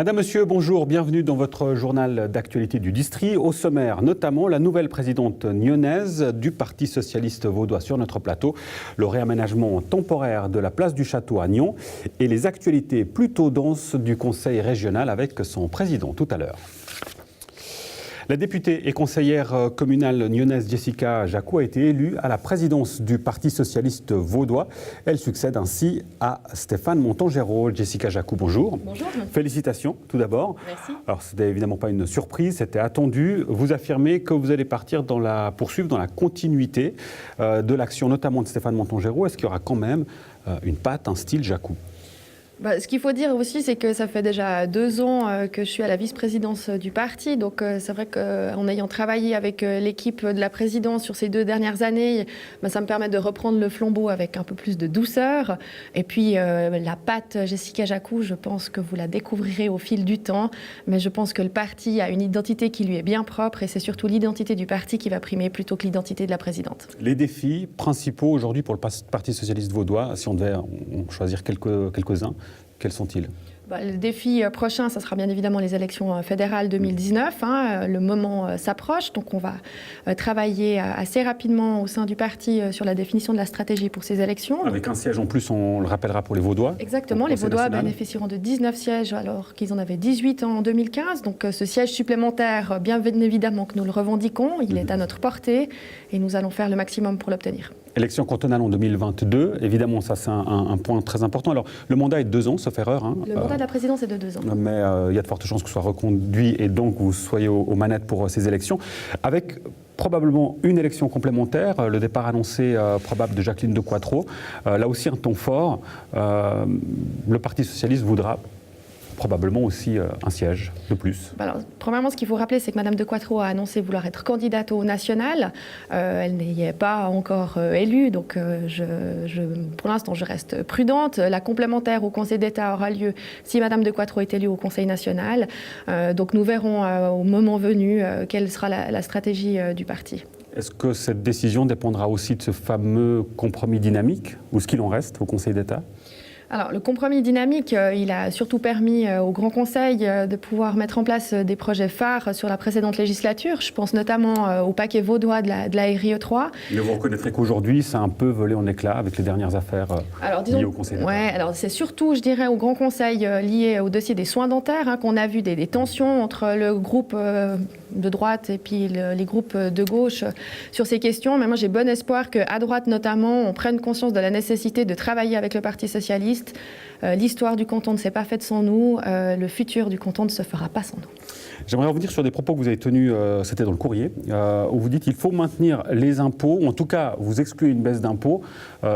Madame, Monsieur, bonjour, bienvenue dans votre journal d'actualité du district. Au sommaire, notamment la nouvelle présidente nyonnaise du Parti socialiste vaudois sur notre plateau, le réaménagement temporaire de la place du Château à Nyon et les actualités plutôt denses du Conseil régional avec son président tout à l'heure. La députée et conseillère communale nyonnaise Jessica Jacou a été élue à la présidence du Parti socialiste vaudois. Elle succède ainsi à Stéphane Montangero. Jessica Jacou, bonjour. Bonjour. Félicitations tout d'abord. Merci. Alors c'était évidemment pas une surprise, c'était attendu. Vous affirmez que vous allez poursuivre dans la continuité de l'action notamment de Stéphane Montangero. Est-ce qu'il y aura quand même une patte, un style Jacou ? Ce qu'il faut dire aussi, c'est que ça fait déjà 2 ans que je suis à la vice-présidence du parti. Donc c'est vrai qu'en ayant travaillé avec l'équipe de la présidence sur ces 2 dernières années, ça me permet de reprendre le flambeau avec un peu plus de douceur. Et puis la patte Jessica Jacou, je pense que vous la découvrirez au fil du temps. Mais je pense que le parti a une identité qui lui est bien propre et c'est surtout l'identité du parti qui va primer plutôt que l'identité de la présidente. Les défis principaux aujourd'hui pour le Parti socialiste vaudois, si on devait en choisir quelques-uns, quels sont-ils ? Le défi prochain, ça sera bien évidemment les élections fédérales 2019. Le moment s'approche, donc on va travailler assez rapidement au sein du parti sur la définition de la stratégie pour ces élections. Avec un siège en plus, on le rappellera pour les Vaudois. Exactement, les Vaudois bénéficieront de 19 sièges alors qu'ils en avaient 18 en 2015. Donc ce siège supplémentaire, bien évidemment que nous le revendiquons, il est à notre portée et nous allons faire le maximum pour l'obtenir. Élection cantonale en 2022, évidemment, ça c'est un point très important. Alors, le mandat est de 2 ans, sauf erreur. Le mandat de la présidence est de 2 ans. Mais il y a de fortes chances que ce soit reconduit et donc vous soyez aux manettes pour ces élections. Avec probablement une élection complémentaire, le départ annoncé probable de Jacqueline Dequatro. Là aussi, un ton fort. Le Parti socialiste voudra probablement aussi un siège de plus. Alors, premièrement, ce qu'il faut rappeler, c'est que Mme Dequatro a annoncé vouloir être candidate au national. Elle n'y est pas encore élue, donc pour l'instant, je reste prudente. La complémentaire au Conseil d'État aura lieu si Mme Dequatro est élue au Conseil national. Donc nous verrons au moment venu quelle sera la stratégie du parti. Est-ce que cette décision dépendra aussi de ce fameux compromis dynamique, ou ce qu'il en reste au Conseil d'État ? Alors, le compromis dynamique, il a surtout permis au Grand Conseil de pouvoir mettre en place des projets phares sur la précédente législature. Je pense notamment au paquet vaudois de la RIE 3. Mais vous reconnaîtrez qu'aujourd'hui, ça a un peu volé en éclats avec les dernières affaires liées au Conseil d'État. Oui, alors c'est surtout, je dirais, au Grand Conseil lié au dossier des soins dentaires qu'on a vu des tensions entre le groupe de droite et puis les groupes de gauche sur ces questions. Mais moi, j'ai bon espoir qu'à droite, notamment, on prenne conscience de la nécessité de travailler avec le Parti socialiste. L'histoire du canton ne s'est pas faite sans nous. Le futur du canton ne se fera pas sans nous. J'aimerais revenir sur des propos que vous avez tenus, c'était dans le courrier, où vous dites qu'il faut maintenir les impôts, ou en tout cas, vous excluez une baisse d'impôts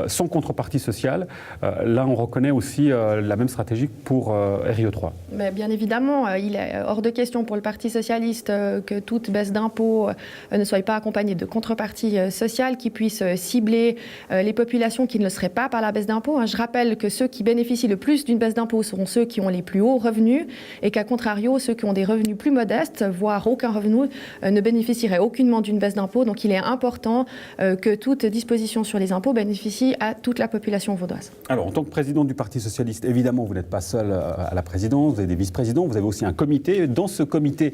sans contrepartie sociale. Là, on reconnaît aussi la même stratégie pour RIE 3. Mais bien évidemment, il est hors de question pour le Parti socialiste que toute baisse d'impôts ne soit pas accompagnée de contrepartie sociale qui puisse cibler les populations qui ne le seraient pas par la baisse d'impôts. Je rappelle que ceux qui bénéficient le plus d'une baisse d'impôts seront ceux qui ont les plus hauts revenus et qu'à contrario, ceux qui ont des revenus plus modestes, voire aucun revenu, ne bénéficieraient aucunement d'une baisse d'impôts. Donc il est important que toute disposition sur les impôts bénéficie à toute la population vaudoise. Alors en tant que président du Parti socialiste, évidemment, vous n'êtes pas seul à la présidence, vous avez des vice-présidents, vous avez aussi un comité. Dans ce comité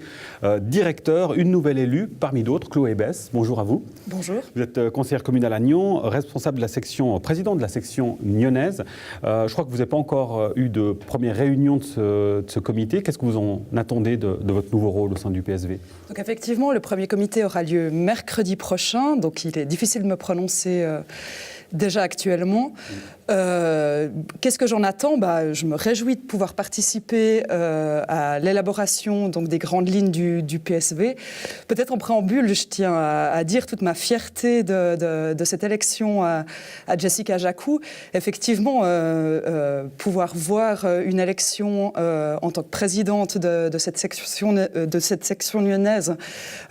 directeur, une nouvelle élue, parmi d'autres, Chloé Bess. Bonjour à vous. Bonjour. Vous êtes conseillère communale à Nyon, responsable de la section, président de la section nyonnaise. Je crois que vous n'avez pas encore eu de première réunion de ce comité. Qu'est-ce que vous en attendez de votre nouveau rôle au sein du PSV ? Donc effectivement, le premier comité aura lieu mercredi prochain, donc il est difficile de me prononcer déjà actuellement. Qu'est-ce que j'en attends ? Je me réjouis de pouvoir participer à l'élaboration donc, des grandes lignes du PSV. Peut-être en préambule, je tiens à dire toute ma fierté de cette élection à Jessica Jacou. Effectivement, pouvoir voir une élection en tant que présidente de cette section lyonnaise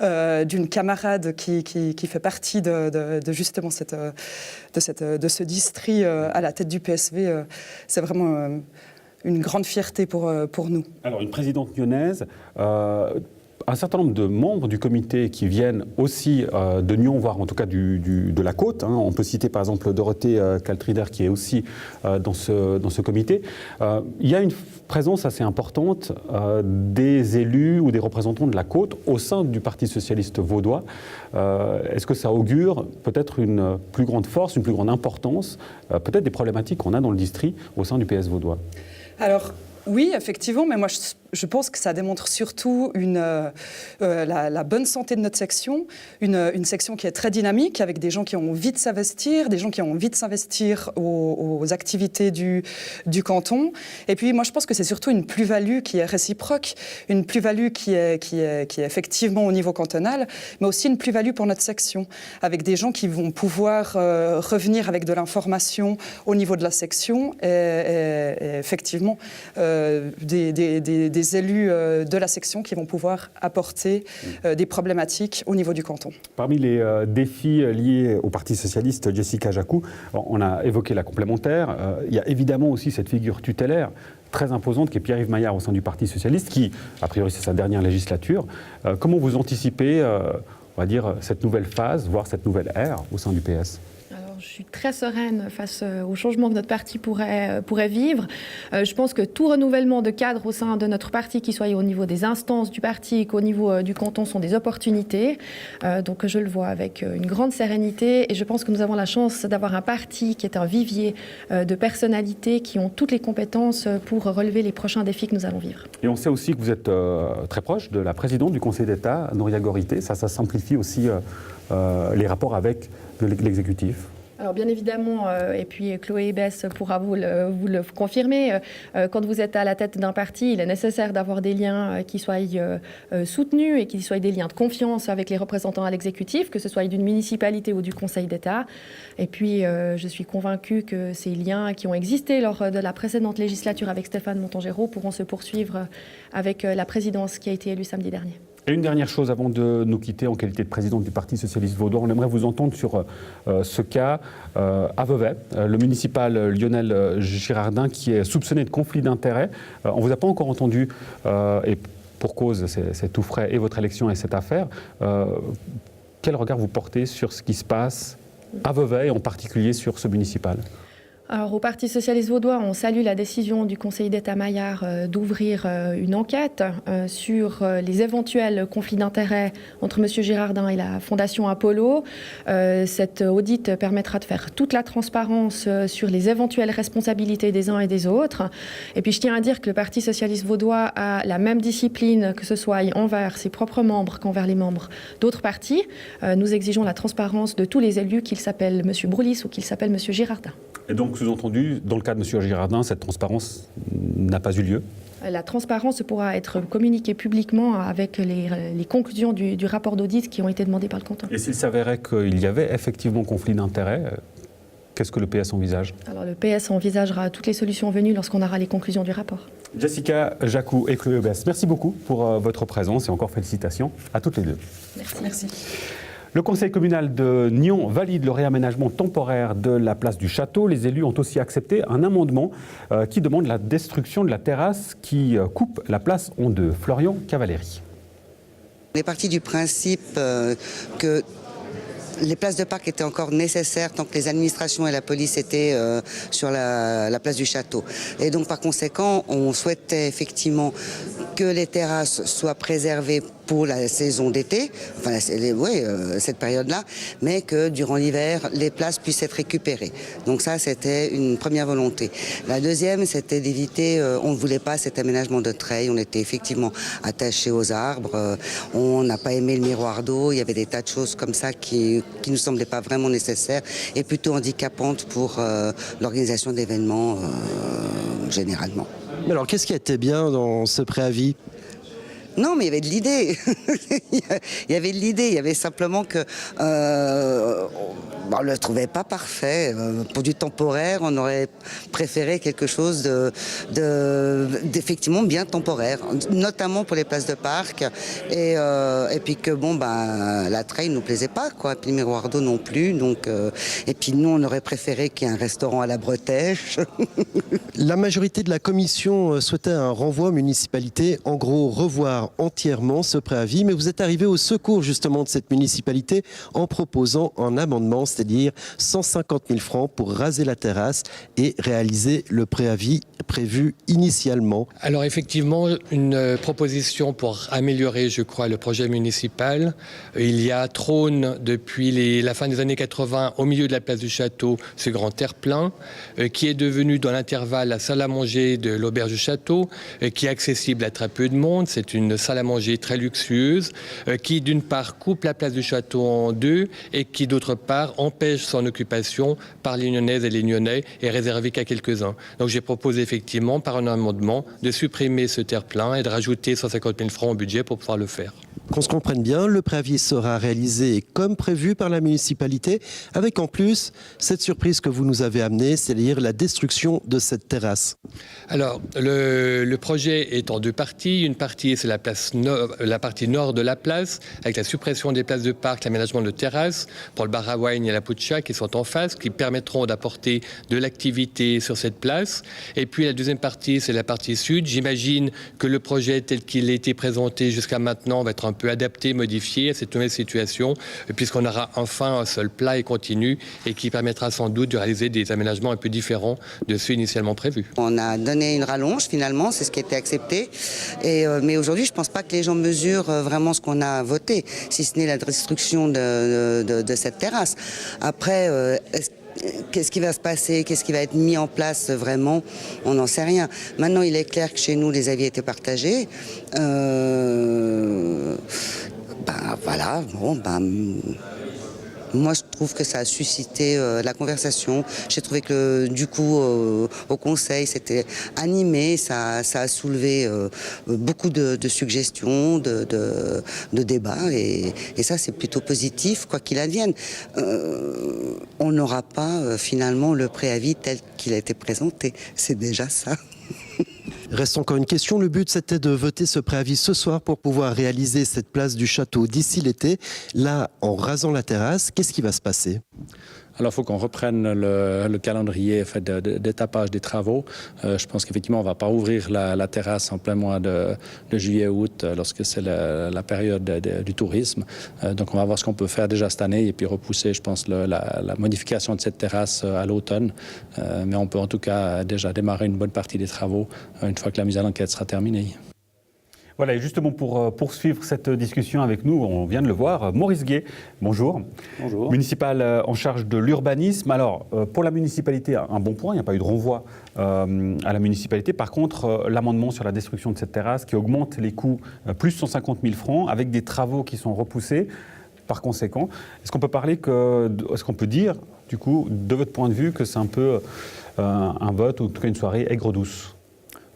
d'une camarade qui fait partie de justement de ce district à la tête du PSV, c'est vraiment une grande fierté pour nous. Alors, une présidente lyonnaise, un certain nombre de membres du comité qui viennent aussi de Nyon, voire en tout cas de la côte. On peut citer par exemple Dorothée Kaltrider qui est aussi dans ce comité. Il y a une présence assez importante des élus ou des représentants de la côte au sein du Parti socialiste vaudois. Est-ce que ça augure peut-être une plus grande force, une plus grande importance, peut-être des problématiques qu'on a dans le district au sein du PS vaudois? Alors, oui, effectivement, mais moi je pense que ça démontre surtout la bonne santé de notre section, une section qui est très dynamique, avec des gens qui ont envie de s'investir, des gens qui ont envie de s'investir aux activités du canton. Et puis moi je pense que c'est surtout une plus-value qui est réciproque, une plus-value qui est effectivement au niveau cantonal, mais aussi une plus-value pour notre section, avec des gens qui vont pouvoir revenir avec de l'information au niveau de la section et effectivement des élus de la section qui vont pouvoir apporter des problématiques au niveau du canton. Parmi les défis liés au Parti socialiste, Jessica Jacou, on a évoqué la complémentaire. Il y a évidemment aussi cette figure tutélaire très imposante qui est Pierre-Yves Maillard au sein du Parti socialiste, qui, a priori, c'est sa dernière législature. Comment vous anticipez, on va dire, cette nouvelle phase, voire cette nouvelle ère au sein du PS ? Je suis très sereine face au changement que notre parti pourrait vivre. Je pense que tout renouvellement de cadre au sein de notre parti, qu'il soit au niveau des instances du parti qu'au niveau du canton, sont des opportunités. Donc je le vois avec une grande sérénité et je pense que nous avons la chance d'avoir un parti qui est un vivier de personnalités qui ont toutes les compétences pour relever les prochains défis que nous allons vivre. Et on sait aussi que vous êtes très proche de la présidente du Conseil d'État, Nouria Gorité. Ça simplifie aussi les rapports avec l'exécutif. Alors bien évidemment, et puis Chloé Bess pourra vous le confirmer, quand vous êtes à la tête d'un parti, il est nécessaire d'avoir des liens qui soient soutenus et qui soient des liens de confiance avec les représentants à l'exécutif, que ce soit d'une municipalité ou du Conseil d'État. Et puis je suis convaincue que ces liens qui ont existé lors de la précédente législature avec Stéphane Montangero pourront se poursuivre avec la présidence qui a été élue samedi dernier. Et une dernière chose avant de nous quitter en qualité de présidente du Parti socialiste vaudois, on aimerait vous entendre sur ce cas à Vevey, le municipal Lionel Girardin qui est soupçonné de conflit d'intérêts. On ne vous a pas encore entendu, et pour cause c'est tout frais, et votre élection et cette affaire. Quel regard vous portez sur ce qui se passe à Vevey et en particulier sur ce municipal ? Alors, au Parti socialiste vaudois, on salue la décision du Conseil d'État Maillard d'ouvrir une enquête sur les éventuels conflits d'intérêts entre M. Girardin et la Fondation Apollo. Cet audit permettra de faire toute la transparence sur les éventuelles responsabilités des uns et des autres. Et puis, je tiens à dire que le Parti socialiste vaudois a la même discipline, que ce soit envers ses propres membres qu'envers les membres d'autres partis. Nous exigeons la transparence de tous les élus, qu'ils s'appellent M. Broulis ou qu'ils s'appellent M. Girardin. Et donc, sous-entendu, dans le cas de M. Girardin, cette transparence n'a pas eu lieu ? La transparence pourra être communiquée publiquement avec les conclusions du rapport d'audit qui ont été demandées par le canton. Et s'il s'avérait qu'il y avait effectivement conflit d'intérêts, qu'est-ce que le PS envisage ? Alors le PS envisagera toutes les solutions venues lorsqu'on aura les conclusions du rapport. Jessica Jacou et Chloé Bess, merci beaucoup pour votre présence et encore félicitations à toutes les deux. Merci. Le conseil communal de Nyon valide le réaménagement temporaire de la place du château. Les élus ont aussi accepté un amendement qui demande la destruction de la terrasse qui coupe la place en deux. Florian Cavaleri. On est parti du principe que les places de parc étaient encore nécessaires tant que les administrations et la police étaient sur la place du château. Et donc par conséquent, on souhaitait effectivement que les terrasses soient préservées pour la saison d'été, enfin cette période-là, mais que durant l'hiver, les places puissent être récupérées. Donc ça, c'était une première volonté. La deuxième, c'était d'éviter, on ne voulait pas cet aménagement de treilles, on était effectivement attachés aux arbres, on n'a pas aimé le miroir d'eau, il y avait des tas de choses comme ça qui nous semblaient pas vraiment nécessaires et plutôt handicapantes pour l'organisation d'événements généralement. Mais alors, qu'est-ce qui était bien dans ce préavis ? Non, mais il y avait de l'idée. Il y avait de l'idée. Il y avait simplement que on ne le trouvait pas parfait. Pour du temporaire, on aurait préféré quelque chose d'effectivement bien temporaire, notamment pour les places de parc. Et puis que la treille ne nous plaisait pas, quoi. Et puis le miroir d'eau non plus. Donc, et puis nous, on aurait préféré qu'il y ait un restaurant à la bretèche. La majorité de la commission souhaitait un renvoi aux municipalités, en gros revoir recevoir entièrement ce préavis, mais vous êtes arrivé au secours justement de cette municipalité en proposant un amendement, c'est-à-dire 150 000 francs pour raser la terrasse et réaliser le préavis prévu initialement. Alors effectivement, une proposition pour améliorer, je crois, le projet municipal. Il y a trône depuis la fin des années 80 au milieu de la place du Château ce grand terre-plein qui est devenu dans l'intervalle la salle à manger de l'auberge du Château, qui est accessible à très peu de monde. C'est une salle à manger très luxueuse qui d'une part coupe la place du Château en deux et qui d'autre part empêche son occupation par les Nyonnaises et les Nyonnais et réservée qu'à quelques-uns. Donc j'ai proposé effectivement par un amendement de supprimer ce terre-plein et de rajouter 150 000 francs au budget pour pouvoir le faire. Qu'on se comprenne bien, le préavis sera réalisé comme prévu par la municipalité, avec en plus cette surprise que vous nous avez amenée, c'est-à-dire la destruction de cette terrasse. Alors, le projet est en deux parties. Une partie, c'est la partie nord de la place, avec la suppression des places de parc, l'aménagement de terrasses pour le bar à wine et la Puccia qui sont en face, qui permettront d'apporter de l'activité sur cette place. Et puis la deuxième partie, c'est la partie sud. J'imagine que le projet tel qu'il a été présenté jusqu'à maintenant va être un peu adapté, modifié à cette nouvelle situation, puisqu'on aura enfin un seul plat et continu et qui permettra sans doute de réaliser des aménagements un peu différents de ceux initialement prévus. On a donné une rallonge finalement, c'est ce qui a été accepté. Mais aujourd'hui, je ne pense pas que les gens mesurent vraiment ce qu'on a voté, si ce n'est la destruction de cette terrasse. Après, qu'est-ce qui va se passer? Qu'est-ce qui va être mis en place vraiment? On n'en sait rien. Maintenant, il est clair que chez nous, les avis étaient partagés. Voilà, moi, je trouve que ça a suscité la conversation. J'ai trouvé que, du coup, au Conseil, c'était animé. Ça a soulevé beaucoup de suggestions, de débats. Et ça, c'est plutôt positif, quoi qu'il advienne. On n'aura pas, finalement, le préavis tel qu'il a été présenté. C'est déjà ça. Reste encore une question. Le but, c'était de voter ce préavis ce soir pour pouvoir réaliser cette place du Château d'ici l'été. Là, en rasant la terrasse, qu'est-ce qui va se passer? Alors, il faut qu'on reprenne le calendrier d'étapage des travaux. Je pense qu'effectivement, on ne va pas ouvrir la terrasse en plein mois de juillet-août, lorsque c'est la période du tourisme. Donc, on va voir ce qu'on peut faire déjà cette année et puis repousser, je pense, la modification de cette terrasse à l'automne. Mais on peut en tout cas déjà démarrer une bonne partie des travaux une fois que la mise à l'enquête sera terminée. Voilà, et justement pour poursuivre cette discussion avec nous, on vient de le voir, Maurice Gué, bonjour. Bonjour. Municipal en charge de l'urbanisme. Alors, pour la municipalité, un bon point, il n'y a pas eu de renvoi à la municipalité. Par contre, l'amendement sur la destruction de cette terrasse qui augmente les coûts plus 150 000 francs avec des travaux qui sont repoussés. Par conséquent, est-ce qu'on peut dire, du coup, de votre point de vue, que c'est un peu un vote ou en tout cas une soirée aigre-douce?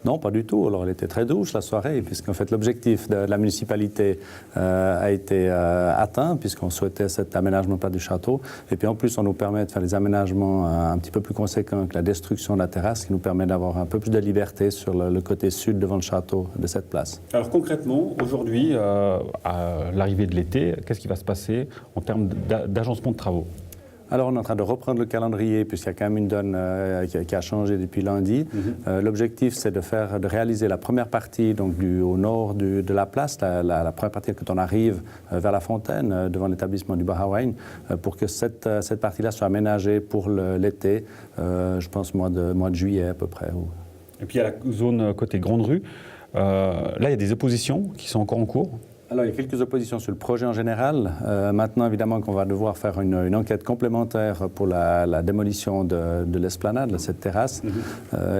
Non, pas du tout. Alors, elle était très douce, la soirée, puisqu'en fait, l'objectif de la municipalité a été atteint, puisqu'on souhaitait cet aménagement place du Château. Et puis, en plus, on nous permet de faire des aménagements un petit peu plus conséquents que la destruction de la terrasse, qui nous permet d'avoir un peu plus de liberté sur le côté sud devant le château de cette place. Alors, concrètement, aujourd'hui, à l'arrivée de l'été, qu'est-ce qui va se passer en termes d'agencement de travaux? Alors, on est en train de reprendre le calendrier, puisqu'il y a quand même une donne qui a changé depuis lundi. L'objectif, c'est de réaliser la première partie, donc au nord de la place, la première partie quand on arrive vers la fontaine, devant l'établissement du bar à wine, pour que cette partie-là soit aménagée pour l'été, je pense mois de juillet à peu près. Et puis, il y a la zone côté Grande Rue. Là, il y a des oppositions qui sont encore en cours. Alors, il y a quelques oppositions sur le projet en général. Maintenant, évidemment, qu'on va devoir faire une enquête complémentaire pour la démolition de l'esplanade, de cette terrasse.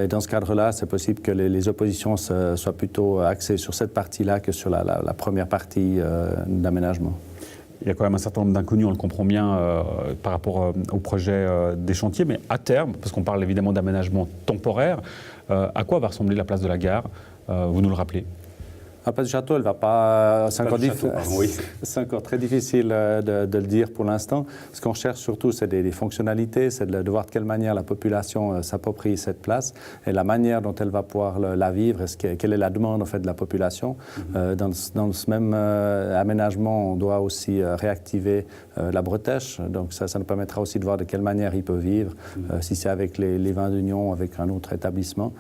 Et dans ce cadre-là, c'est possible que les oppositions soient plutôt axées sur cette partie-là que sur la première partie d'aménagement. Il y a quand même un certain nombre d'inconnus, on le comprend bien, par rapport au projet des chantiers. Mais à terme, parce qu'on parle évidemment d'aménagement temporaire, à quoi va ressembler la place de la gare? Vous nous le rappelez? La place du Château, elle ne va pas... C'est encore très difficile de le dire pour l'instant. Ce qu'on cherche surtout, c'est des fonctionnalités, c'est de voir de quelle manière la population s'approprie cette place et la manière dont elle va pouvoir la vivre, quelle est la demande en fait, de la population. Dans ce même aménagement, on doit aussi réactiver la bretèche. Donc ça nous permettra aussi de voir de quelle manière il peut vivre, si c'est avec les vins d'Union, avec un autre établissement.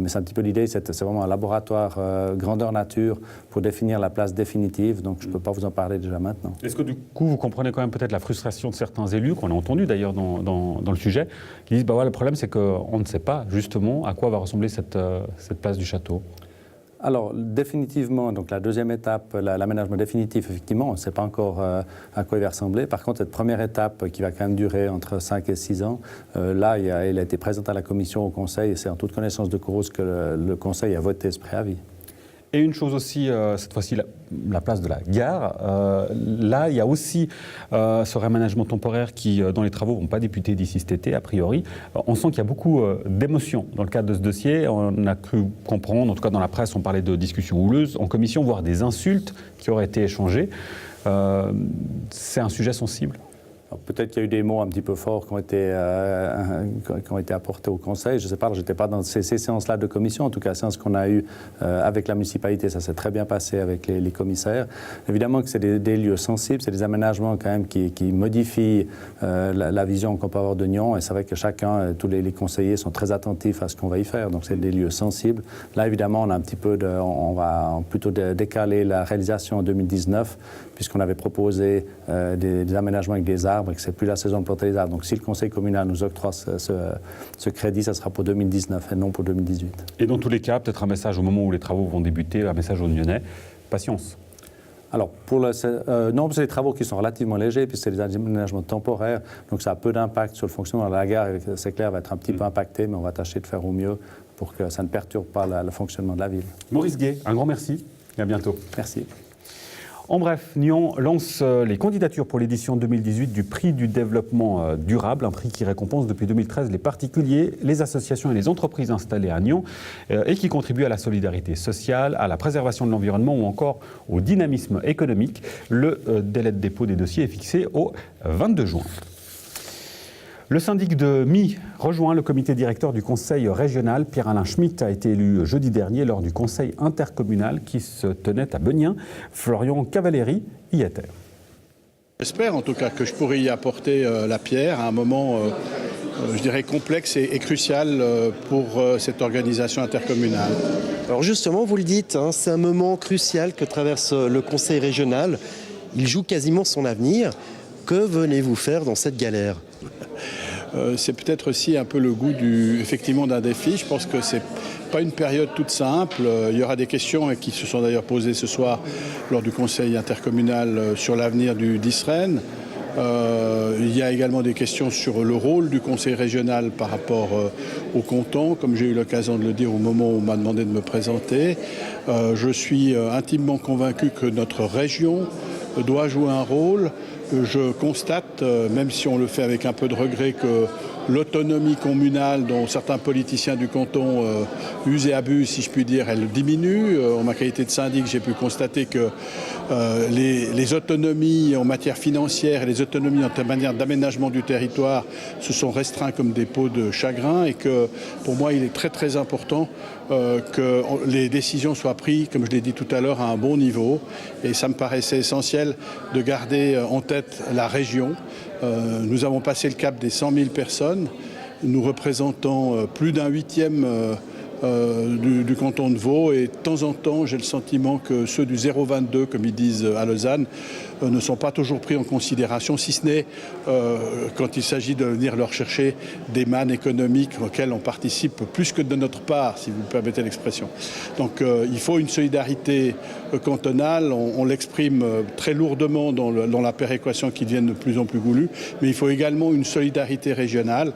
Mais c'est un petit peu l'idée, c'est vraiment un laboratoire grandeur nature candidatures pour définir la place définitive, donc je ne peux pas vous en parler déjà maintenant. Est-ce que du coup, vous comprenez quand même peut-être la frustration de certains élus, qu'on a entendu d'ailleurs dans le sujet, qui disent, le problème c'est qu'on ne sait pas justement à quoi va ressembler cette place du château? Alors, définitivement, donc la deuxième étape, l'aménagement définitif, effectivement, on ne sait pas encore à quoi il va ressembler. Par contre, cette première étape, qui va quand même durer entre 5 et 6 ans, là, il a été présenté à la Commission, au Conseil, et c'est en toute connaissance de cause que le Conseil a voté ce préavis. Et une chose aussi, cette fois-ci, la place de la gare. Là, il y a aussi ce réaménagement temporaire qui, dans les travaux, ne vont pas débuter d'ici cet été, a priori. On sent qu'il y a beaucoup d'émotions dans le cadre de ce dossier. On a cru comprendre, en tout cas dans la presse, on parlait de discussions houleuses en commission, voire des insultes qui auraient été échangées. C'est un sujet sensible. Peut-être qu'il y a eu des mots un petit peu forts qui ont été apportés au Conseil. Je ne sais pas, je n'étais pas dans ces séances-là de commission. En tout cas, la séance qu'on a eue avec la municipalité, ça s'est très bien passé avec les commissaires. Évidemment que c'est des lieux sensibles, c'est des aménagements quand même qui modifient la vision qu'on peut avoir de Nyon. Et c'est vrai que tous les conseillers sont très attentifs à ce qu'on va y faire. Donc c'est des lieux sensibles. Là, évidemment, on va plutôt décaler la réalisation en 2019, puisqu'on avait proposé des aménagements avec des arbres et que ce n'est plus la saison de planter les arbres. Donc si le Conseil communal nous octroie ce crédit, ça sera pour 2019 et non pour 2018. Et dans tous les cas, peut-être un message au moment où les travaux vont débuter, un message aux Nyonnais, patience. Alors, non, c'est des travaux qui sont relativement légers, puis c'est des aménagements temporaires, donc ça a peu d'impact sur le fonctionnement de la gare. C'est clair, va être un petit peu impacté, mais on va tâcher de faire au mieux pour que ça ne perturbe pas le fonctionnement de la ville. Maurice Guay, un grand merci et à bientôt. Merci. En bref, Nyon lance les candidatures pour l'édition 2018 du prix du développement durable, un prix qui récompense depuis 2013 les particuliers, les associations et les entreprises installées à Nyon et qui contribuent à la solidarité sociale, à la préservation de l'environnement ou encore au dynamisme économique. Le délai de dépôt des dossiers est fixé au 22 juin. Le syndic de My rejoint le comité directeur du conseil régional. Pierre-Alain Schmitt a été élu jeudi dernier lors du conseil intercommunal qui se tenait à Beugnin. Florian Cavalleri y était. J'espère en tout cas que je pourrai y apporter la pierre à un moment, je dirais, complexe et crucial pour cette organisation intercommunale. Alors justement, vous le dites, c'est un moment crucial que traverse le conseil régional. Il joue quasiment son avenir. Que venez-vous faire dans cette galère ? C'est peut-être aussi un peu le goût effectivement d'un défi. Je pense que c'est pas une période toute simple. Il y aura des questions qui se sont d'ailleurs posées ce soir lors du conseil intercommunal sur l'avenir du d'Israël. Il y a également des questions sur le rôle du conseil régional par rapport au canton, comme j'ai eu l'occasion de le dire au moment où on m'a demandé de me présenter. Je suis intimement convaincu que notre région doit jouer un rôle. Je constate, même si on le fait avec un peu de regret, que l'autonomie communale dont certains politiciens du canton usent et abusent, si je puis dire, elle diminue. En ma qualité de syndic, j'ai pu constater que les autonomies en matière financière et les autonomies en manière d'aménagement du territoire se sont restreints comme des peaux de chagrin et que pour moi il est très très important que les décisions soient prises, comme je l'ai dit tout à l'heure, à un bon niveau. Et ça me paraissait essentiel de garder en tête la région. Nous avons passé le cap des 100 000 personnes. Nous représentons plus d'un huitième du canton de Vaud et de temps en temps j'ai le sentiment que ceux du 022 comme ils disent à Lausanne ne sont pas toujours pris en considération, si ce n'est quand il s'agit de venir leur chercher des mannes économiques auxquelles on participe plus que de notre part, si vous me permettez l'expression. Donc il faut une solidarité cantonale, on l'exprime très lourdement dans la péréquation qui devient de plus en plus goulue, mais il faut également une solidarité régionale.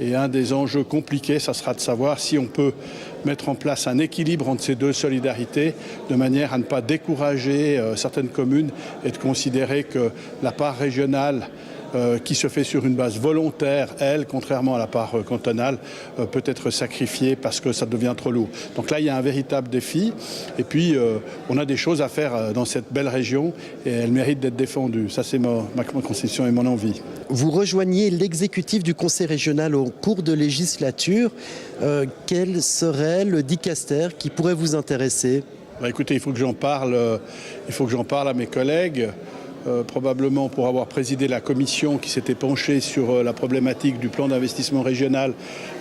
Et un des enjeux compliqués, ça sera de savoir si on peut mettre en place un équilibre entre ces deux solidarités de manière à ne pas décourager certaines communes et de considérer que la part régionale qui se fait sur une base volontaire, elle, contrairement à la part cantonale, peut être sacrifiée parce que ça devient trop lourd. Donc là, il y a un véritable défi. Et puis, on a des choses à faire dans cette belle région et elle mérite d'être défendue. Ça, c'est ma conception et mon envie. Vous rejoignez l'exécutif du conseil régional au cours de législature. Quel serait le dicaster qui pourrait vous intéresser ? Écoutez, il faut que j'en parle à mes collègues. probablement pour avoir présidé la commission qui s'était penchée sur la problématique du plan d'investissement régional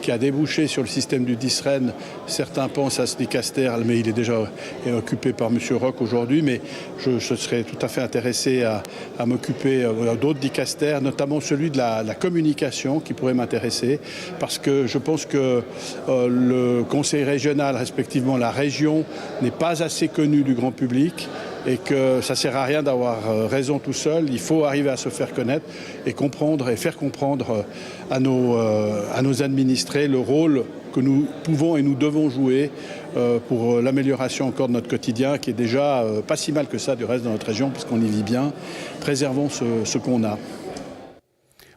qui a débouché sur le système du DISREN. Certains pensent à ce dicaster, mais il est déjà occupé par M. Roch aujourd'hui, mais je serais tout à fait intéressé à m'occuper d'autres dicasters, notamment celui de la communication qui pourrait m'intéresser, parce que je pense que le conseil régional, respectivement la région, n'est pas assez connu du grand public et que ça ne sert à rien d'avoir raison tout seul. Il faut arriver à se faire connaître et comprendre et faire comprendre à nos administrés le rôle que nous pouvons et nous devons jouer pour l'amélioration encore de notre quotidien, qui est déjà pas si mal que ça du reste de notre région, puisqu'on y vit bien. Préservons ce qu'on a.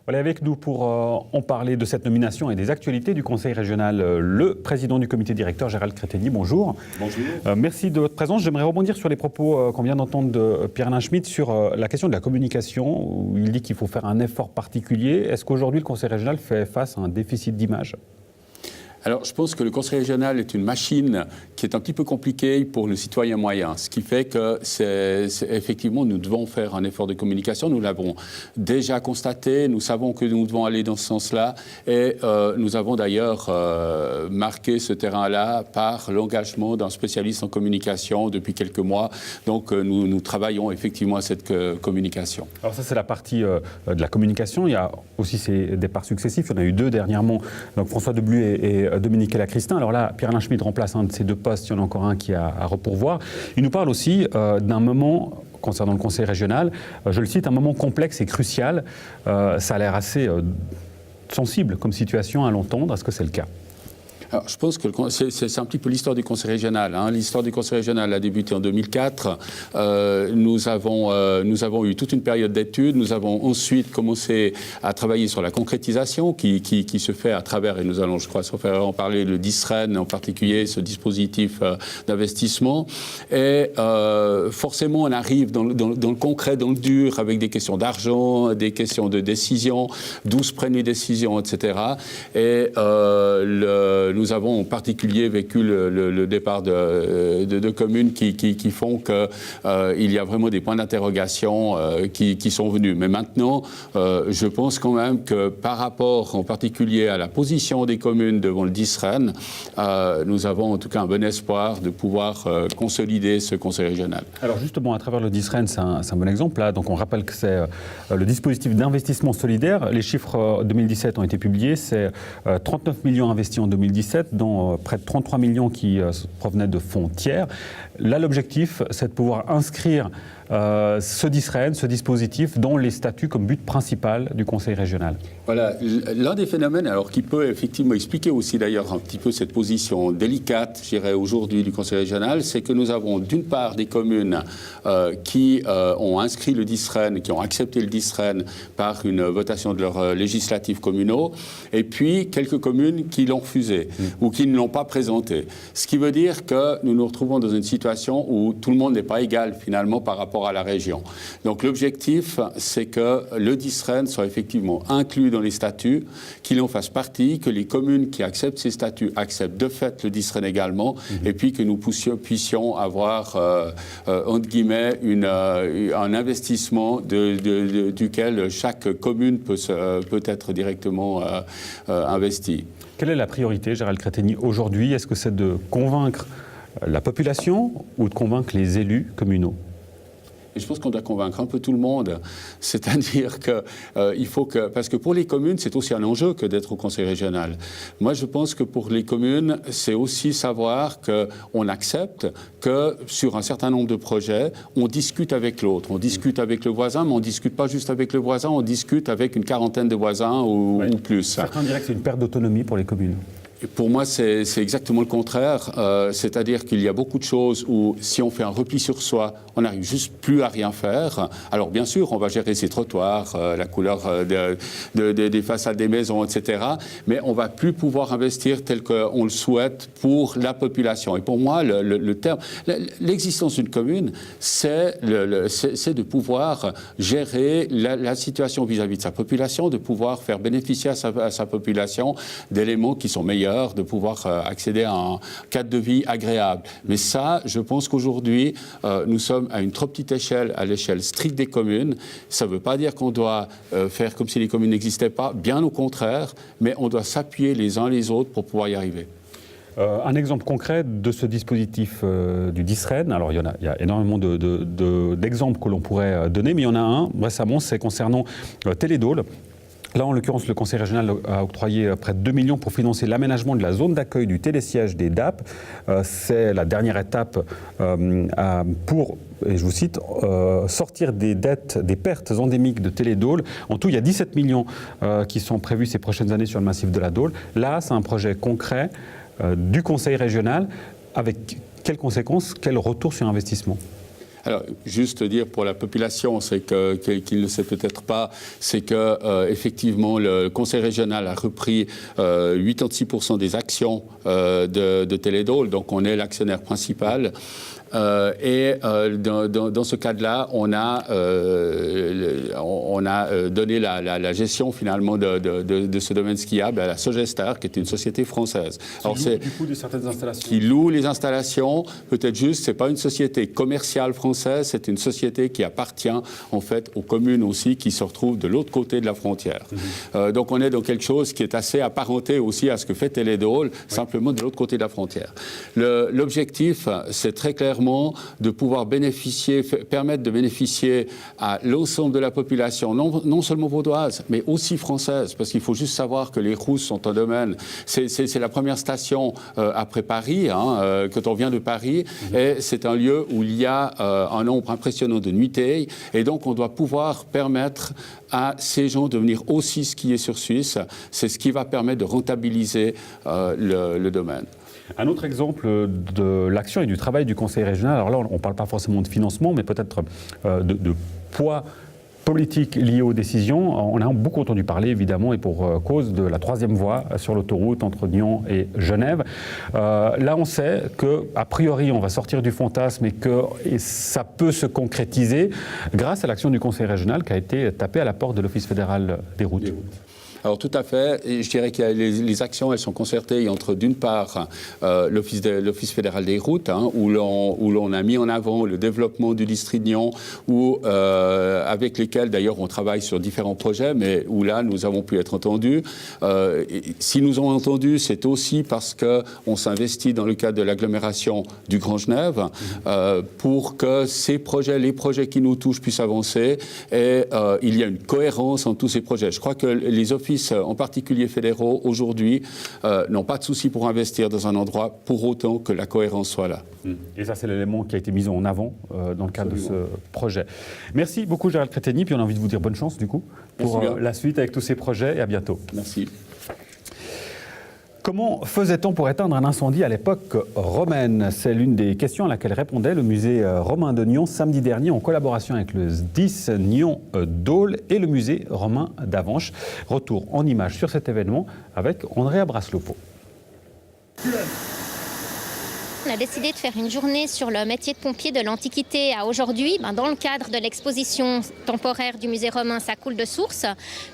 Voilà, avec nous pour en parler de cette nomination et des actualités du Conseil régional, le président du comité directeur, Gérald Crétegny. Bonjour. Bonjour. Merci de votre présence. J'aimerais rebondir sur les propos qu'on vient d'entendre de Pierre-Alain Schmitt sur la question de la communication, où il dit qu'il faut faire un effort particulier. Est-ce qu'aujourd'hui, le Conseil régional fait face à un déficit d'image ? Alors, je pense que le Conseil régional est une machine qui est un petit peu compliquée pour le citoyen moyen, ce qui fait que effectivement, nous devons faire un effort de communication. Nous l'avons déjà constaté, nous savons que nous devons aller dans ce sens-là, et nous avons d'ailleurs marqué ce terrain-là par l'engagement d'un spécialiste en communication depuis quelques mois. Donc, nous travaillons effectivement à cette communication. Alors ça, c'est la partie de la communication. Il y a aussi ces départs successifs. Il y en a eu 2 dernièrement, donc François Debluy et Dominique Elacristin. Alors là, Pierre-Alain Schmitt remplace un de ces 2 postes, il y en a encore un qui a à repourvoir. Il nous parle aussi d'un moment, concernant le Conseil régional, je le cite, un moment complexe et crucial. Ça a l'air assez sensible comme situation à l'entendre. Est-ce que c'est le cas ? Alors, je pense que c'est un petit peu l'histoire du Conseil régional. L'histoire du Conseil régional a débuté en 2004. Nous avons eu toute une période d'études. Nous avons ensuite commencé à travailler sur la concrétisation qui se fait à travers, et nous allons, je crois, en parler, le DISREN en particulier, ce dispositif d'investissement. Et forcément, on arrive dans le concret, dans le dur, avec des questions d'argent, des questions de décision, d'où se prennent les décisions, etc. Et nous avons en particulier vécu le départ de communes qui font qu'il y a vraiment des points d'interrogation qui sont venus. Mais maintenant, je pense quand même que par rapport en particulier à la position des communes devant le DISREN, nous avons en tout cas un bon espoir de pouvoir consolider ce conseil régional. Alors justement, à travers le DISREN, c'est un bon exemple. Là. Donc on rappelle que c'est le dispositif d'investissement solidaire. Les chiffres 2017 ont été publiés. C'est 39 millions investis en 2017, dont près de 33 millions qui provenaient de fonds tiers. Là, l'objectif, c'est de pouvoir inscrire ce DISREN, ce dispositif, dans les statuts comme but principal du Conseil régional. Voilà, l'un des phénomènes, alors qui peut effectivement expliquer aussi d'ailleurs un petit peu cette position délicate, je dirais, aujourd'hui du Conseil régional, c'est que nous avons d'une part des communes qui ont inscrit le DISREN, qui ont accepté le DISREN par une votation de leurs législatifs communaux, et puis quelques communes qui l'ont refusé ou qui ne l'ont pas présenté. Ce qui veut dire que nous nous retrouvons dans une situation où tout le monde n'est pas égal finalement par rapport à la région. Donc l'objectif, c'est que le DISREN soit effectivement inclus dans les statuts, qu'il en fasse partie, que les communes qui acceptent ces statuts acceptent de fait le DISREN également, et puis que nous puissions avoir, entre guillemets, un investissement duquel chaque commune peut être directement investie. Quelle est la priorité, Gérald Crétegny, aujourd'hui? Est-ce que c'est de convaincre la population ou de convaincre les élus communaux? Et je pense qu'on doit convaincre un peu tout le monde. C'est-à-dire qu'il faut que... Parce que pour les communes, c'est aussi un enjeu que d'être au conseil régional. Moi, je pense que pour les communes, c'est aussi savoir qu'on accepte que sur un certain nombre de projets, on discute avec l'autre. On discute avec le voisin, mais on ne discute pas juste avec le voisin, on discute avec une quarantaine de voisins ou plus. Certains diraient que c'est une perte d'autonomie pour les communes. Pour moi, c'est exactement le contraire. C'est-à-dire qu'il y a beaucoup de choses où, si on fait un repli sur soi, on n'arrive juste plus à rien faire. Alors, bien sûr, on va gérer ses trottoirs, la couleur des façades des maisons, etc. Mais on ne va plus pouvoir investir tel qu'on le souhaite pour la population. Et pour moi, le terme, l'existence d'une commune, c'est de pouvoir gérer la situation vis-à-vis de sa population, de pouvoir faire bénéficier à sa population d'éléments qui sont meilleurs travailleurs de pouvoir accéder à un cadre de vie agréable. Mais ça, je pense qu'aujourd'hui, nous sommes à une trop petite échelle, à l'échelle stricte des communes. Ça ne veut pas dire qu'on doit faire comme si les communes n'existaient pas, bien au contraire, mais on doit s'appuyer les uns les autres pour pouvoir y arriver. Un exemple concret de ce dispositif du DISREN, alors il y a énormément d'exemples que l'on pourrait donner, mais il y en a un récemment, c'est concernant Télédôle. Là, en l'occurrence, le Conseil régional a octroyé près de 2 millions pour financer l'aménagement de la zone d'accueil du télésiège des DAP. C'est la dernière étape pour, et je vous cite, sortir des dettes, des pertes endémiques de Télédôle. En tout, il y a 17 millions qui sont prévus ces prochaines années sur le massif de la Dôle. Là, c'est un projet concret du Conseil régional. Avec quelles conséquences, quel retour sur investissement ? Alors, juste dire pour la population, c'est qu'il ne le sait peut-être pas, c'est que effectivement le Conseil régional a repris 86% des actions de Télédôle, donc on est l'actionnaire principal. Dans ce cadre-là, on a donné la gestion finalement de ce domaine skiable à la Sogestar, qui est une société française. Alors, c'est du coup de certaines installations. Qui loue les installations. Peut-être juste, c'est pas une société commerciale française, c'est une société qui appartient en fait aux communes aussi, qui se retrouvent de l'autre côté de la frontière. Donc on est dans quelque chose qui est assez apparenté aussi à ce que fait Télédôle, simplement de l'autre côté de la frontière. L'objectif, c'est très clairement de pouvoir permettre de bénéficier à l'ensemble de la population, non seulement vaudoise, mais aussi française, parce qu'il faut juste savoir que les Rousses sont un domaine, c'est la première station après Paris, quand on vient de Paris, et c'est un lieu où il y a un nombre impressionnant de nuitées, et donc on doit pouvoir permettre à ces gens de venir aussi skier sur Suisse. C'est ce qui va permettre de rentabiliser le domaine. Un autre exemple de l'action et du travail du Conseil régional, alors là on ne parle pas forcément de financement, mais peut-être de poids politique lié aux décisions. On a beaucoup entendu parler évidemment et pour cause de la 3e voie sur l'autoroute entre Nyon et Genève. Là on sait qu'a priori on va sortir du fantasme et ça peut se concrétiser grâce à l'action du Conseil régional qui a été tapé à la porte de l'Office fédéral des routes. Alors tout à fait, et je dirais que les actions, elles sont concertées entre d'une part l'Office fédéral des routes, où l'on a mis en avant le développement du district Nyon, avec lesquels d'ailleurs on travaille sur différents projets, mais où là nous avons pu être entendus. Si nous avons entendu, c'est aussi parce qu'on s'investit dans le cadre de l'agglomération du Grand Genève pour que les projets qui nous touchent puissent avancer, et il y a une cohérence en tous ces projets. Je crois que les offices, en particulier fédéraux, aujourd'hui, n'ont pas de souci pour investir dans un endroit pour autant que la cohérence soit là. Et ça, c'est l'élément qui a été mis en avant dans le cadre de ce projet. Merci beaucoup, Gérald Créteny, puis on a envie de vous dire bonne chance, du coup, pour la suite avec tous ces projets, et à bientôt. Merci. Comment faisait-on pour éteindre un incendie à l'époque romaine? C'est l'une des questions à laquelle répondait le musée romain de Nyon samedi dernier en collaboration avec le SDIS Nyon-Dôle et le musée romain d'Avanches. Retour en images sur cet événement avec Andrea Braslopo. On a décidé de faire une journée sur le métier de pompier de l'Antiquité à aujourd'hui, dans le cadre de l'exposition temporaire du musée romain Ça coule de source,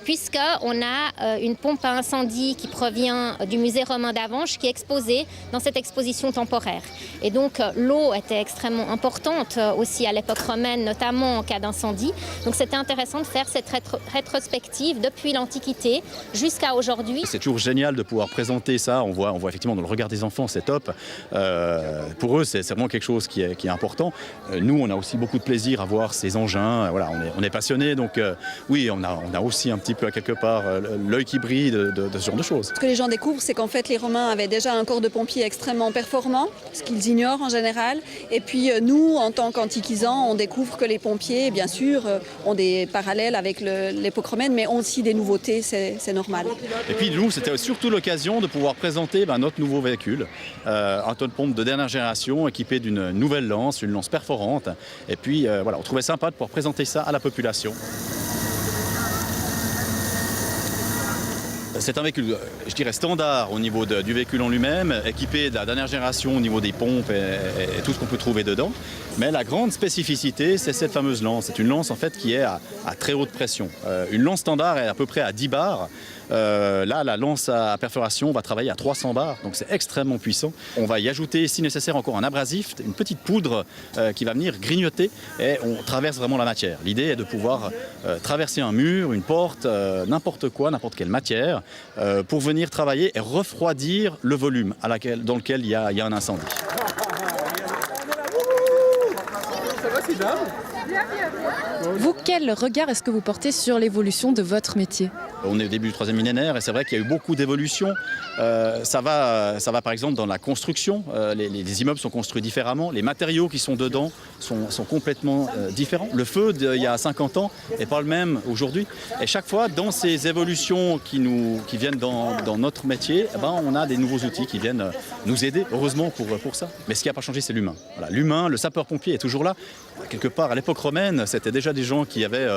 puisqu'on a une pompe à incendie qui provient du musée romain d'Avanches qui est exposée dans cette exposition temporaire. Et donc l'eau était extrêmement importante aussi à l'époque romaine, notamment en cas d'incendie. Donc c'était intéressant de faire cette rétrospective depuis l'Antiquité jusqu'à aujourd'hui. C'est toujours génial de pouvoir présenter ça. On voit effectivement dans le regard des enfants, c'est top. Pour eux, c'est vraiment quelque chose qui est important. Nous, on a aussi beaucoup de plaisir à voir ces engins. Voilà, on est passionnés, donc oui, on a aussi un petit peu, à quelque part, l'œil qui brille de ce genre de choses. Ce que les gens découvrent, c'est qu'en fait, les Romains avaient déjà un corps de pompiers extrêmement performant, ce qu'ils ignorent en général. Et puis, nous, en tant qu'antiquisants, on découvre que les pompiers, bien sûr, ont des parallèles avec l'époque romaine, mais ont aussi des nouveautés, c'est normal. Et puis, nous, c'était surtout l'occasion de pouvoir présenter notre nouveau véhicule, un tonne pompe de dernière génération équipé d'une nouvelle lance, une lance perforante. Et puis voilà, on trouvait sympa de pouvoir présenter ça à la population. C'est un véhicule, je dirais, standard au niveau du véhicule en lui-même, équipé de la dernière génération au niveau des pompes et tout ce qu'on peut trouver dedans. Mais la grande spécificité, c'est cette fameuse lance. C'est une lance en fait qui est à très haute pression. Une lance standard est à peu près à 10 bars. Là, la lance à perforation va travailler à 300 bars, donc c'est extrêmement puissant. On va y ajouter, si nécessaire, encore un abrasif, une petite poudre qui va venir grignoter et on traverse vraiment la matière. L'idée est de pouvoir traverser un mur, une porte, n'importe quoi, n'importe quelle matière, pour venir travailler et refroidir le volume dans lequel il y a un incendie. Vous, quel regard est-ce que vous portez sur l'évolution de votre métier ? On est au début du 3e millénaire et c'est vrai qu'il y a eu beaucoup d'évolutions. Ça va par exemple dans la construction. Les immeubles sont construits différemment. Les matériaux qui sont dedans sont complètement différents. Le feu d'il y a 50 ans n'est pas le même aujourd'hui. Et chaque fois, dans ces évolutions qui viennent dans notre métier, on a des nouveaux outils qui viennent nous aider, heureusement pour ça. Mais ce qui n'a pas changé, c'est l'humain. Voilà, l'humain, le sapeur-pompier est toujours là. Quelque part, à l'époque romaine, c'était déjà des gens qui avaient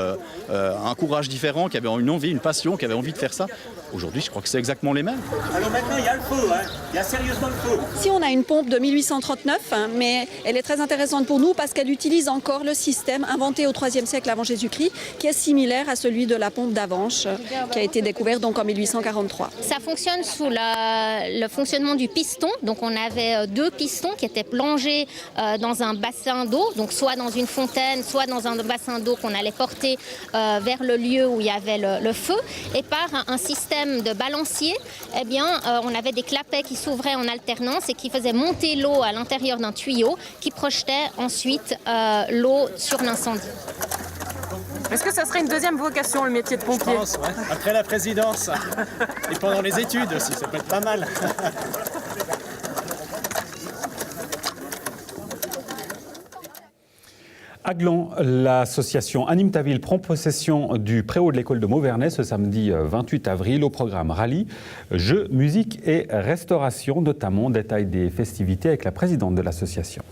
un courage différent, qui avaient une envie, une passion, qui avaient envie de faire ça. Aujourd'hui, je crois que c'est exactement les mêmes. Alors maintenant, il y a le feu, il y a sérieusement le feu. Si on a une pompe de 1839, mais elle est très intéressante pour nous parce qu'elle utilise encore le système inventé au IIIe siècle avant Jésus-Christ, qui est similaire à celui de la pompe d'Avenches, qui a été découvert donc en 1843. Ça fonctionne sous le fonctionnement du piston. Donc on avait 2 pistons qui étaient plongés dans un bassin d'eau, donc soit dans une fontaine, soit dans un bassin d'eau qu'on allait porter vers le lieu où il y avait le feu. Et par un système de balancier, on avait des clapets qui s'ouvraient en alternance et qui faisaient monter l'eau à l'intérieur d'un tuyau qui projetait ensuite l'eau sur l'incendie. Est-ce que ça serait une deuxième vocation, le métier de pompier ? Je pense, ouais. Après la présidence et pendant les études aussi, ça peut être pas mal. À Gland, l'association Anime ta ville prend possession du préau de l'école de Mauvernais ce samedi 28 avril au programme rallye, jeux, musique et restauration, notamment détail des festivités avec la présidente de l'association.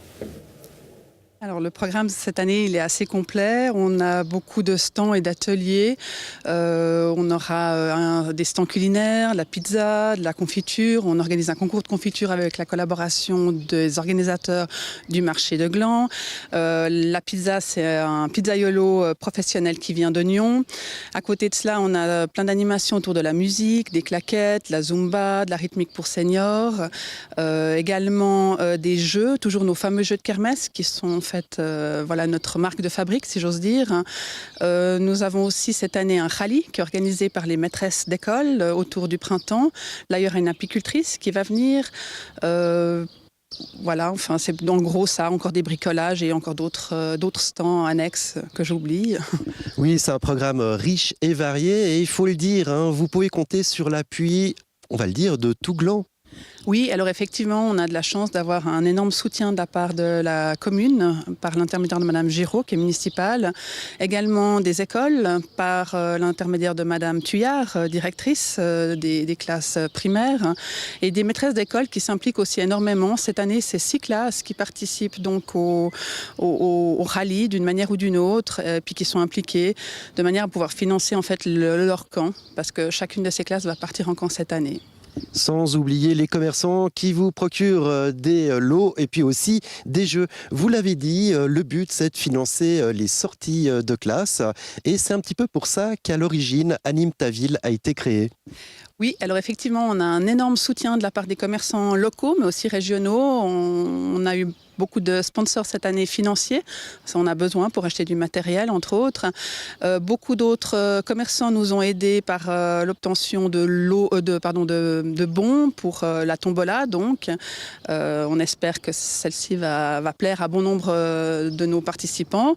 Alors le programme cette année il est assez complet, on a beaucoup de stands et d'ateliers, on aura des stands culinaires, la pizza, de la confiture, on organise un concours de confiture avec la collaboration des organisateurs du marché de Gland. La pizza c'est un pizzaiolo professionnel qui vient de Nyon. À côté de cela on a plein d'animations autour de la musique, des claquettes, la zumba, de la rythmique pour seniors, également des jeux, toujours nos fameux jeux de kermesse qui sont en fait notre marque de fabrique, si j'ose dire. Nous avons aussi cette année un rallye qui est organisé par les maîtresses d'école autour du printemps. Là, il y aura une apicultrice qui va venir. C'est en gros ça, encore des bricolages et encore d'autres stands annexes que j'oublie. Oui, c'est un programme riche et varié et il faut le dire, vous pouvez compter sur l'appui, on va le dire, de tout Gland. Oui, alors effectivement, on a de la chance d'avoir un énorme soutien de la part de la commune, par l'intermédiaire de Madame Giraud, qui est municipale. Également des écoles, par l'intermédiaire de Madame Thuillard, directrice des classes primaires, et des maîtresses d'école qui s'impliquent aussi énormément. Cette année, c'est 6 classes qui participent donc au rallye d'une manière ou d'une autre, puis qui sont impliquées de manière à pouvoir financer en fait leur camp, parce que chacune de ces classes va partir en camp cette année. Sans oublier les commerçants qui vous procurent des lots et puis aussi des jeux. Vous l'avez dit, le but c'est de financer les sorties de classe et c'est un petit peu pour ça qu'à l'origine Anime ta ville a été créé. Oui, alors effectivement, on a un énorme soutien de la part des commerçants locaux, mais aussi régionaux. On a eu beaucoup de sponsors cette année financiers. Ça, on a besoin pour acheter du matériel, entre autres. Beaucoup d'autres commerçants nous ont aidés par l'obtention de bons pour la tombola. Donc, on espère que celle-ci va plaire à bon nombre de nos participants.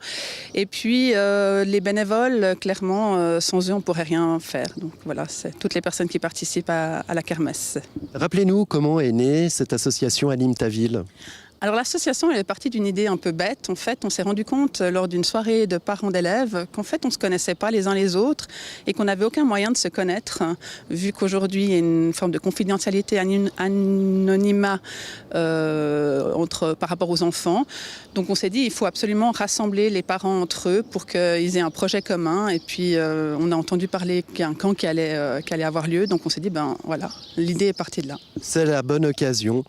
Et puis, les bénévoles, clairement, sans eux, on ne pourrait rien faire. Donc voilà, c'est toutes les personnes qui participent à la kermesse. Rappelez-nous comment est née cette association Anime ta ville. Alors l'association elle est partie d'une idée un peu bête. En fait, on s'est rendu compte lors d'une soirée de parents d'élèves qu'en fait on ne se connaissait pas les uns les autres et qu'on n'avait aucun moyen de se connaître, vu qu'aujourd'hui il y a une forme de confidentialité, anonymat par rapport aux enfants. Donc on s'est dit il faut absolument rassembler les parents entre eux pour qu'ils aient un projet commun. Et puis on a entendu parler qu'il y a un camp qui allait avoir lieu. Donc on s'est dit ben voilà, l'idée est partie de là. C'est la bonne occasion.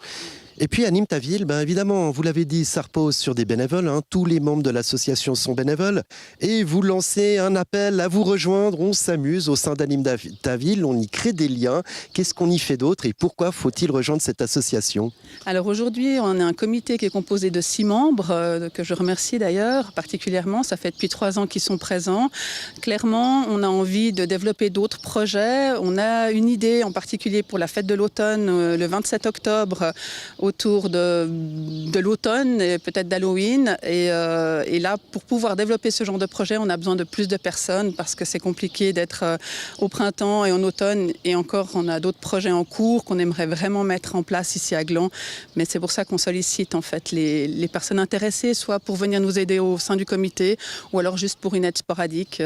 Et puis Anime ta ville, ben évidemment, vous l'avez dit, ça repose sur des bénévoles. Tous les membres de l'association sont bénévoles. Et vous lancez un appel à vous rejoindre. On s'amuse au sein d'Anime ta ville, on y crée des liens. Qu'est-ce qu'on y fait d'autre et pourquoi faut-il rejoindre cette association? Alors aujourd'hui, on a un comité qui est composé de 6 membres, que je remercie d'ailleurs particulièrement. Ça fait depuis 3 ans qu'ils sont présents. Clairement, on a envie de développer d'autres projets. On a une idée en particulier pour la fête de l'automne, le 27 octobre, autour de l'automne et peut-être d'Halloween. Et là, pour pouvoir développer ce genre de projet, on a besoin de plus de personnes parce que c'est compliqué d'être au printemps et en automne. Et encore, on a d'autres projets en cours qu'on aimerait vraiment mettre en place ici à Gland. Mais c'est pour ça qu'on sollicite en fait les personnes intéressées, soit pour venir nous aider au sein du comité ou alors juste pour une aide sporadique.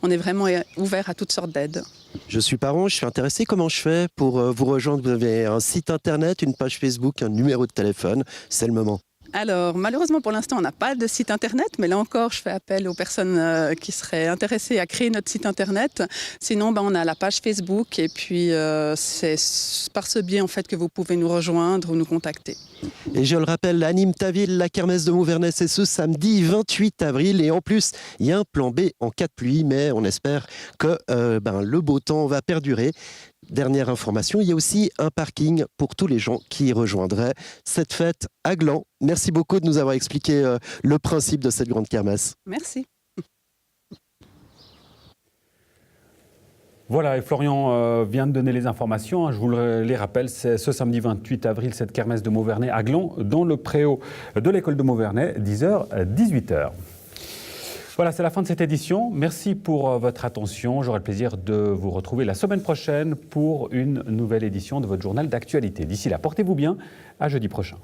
On est vraiment ouvert à toutes sortes d'aides. Je suis parent, je suis intéressé. Comment je fais pour vous rejoindre? Vous avez un site internet, une page Facebook, un numéro de téléphone. C'est le moment. Alors, malheureusement, pour l'instant, on n'a pas de site internet, mais là encore, je fais appel aux personnes qui seraient intéressées à créer notre site internet. Sinon, on a la page Facebook et puis c'est par ce biais en fait que vous pouvez nous rejoindre ou nous contacter. Et je le rappelle, Anime ta ville, la kermesse de Mouvernais, c'est ce samedi 28 avril. Et en plus, il y a un plan B en cas de pluie, mais on espère que le beau temps va perdurer. Dernière information, il y a aussi un parking pour tous les gens qui rejoindraient cette fête à Gland. Merci beaucoup de nous avoir expliqué le principe de cette grande kermesse. Merci. Voilà, et Florian vient de donner les informations. Je vous les rappelle, c'est ce samedi 28 avril, cette kermesse de Mauvernais à Gland, dans le préau de l'école de Mauvernais, 10h, 18h. Voilà, c'est la fin de cette édition. Merci pour votre attention. J'aurai le plaisir de vous retrouver la semaine prochaine pour une nouvelle édition de votre journal d'actualité. D'ici là, portez-vous bien. À jeudi prochain.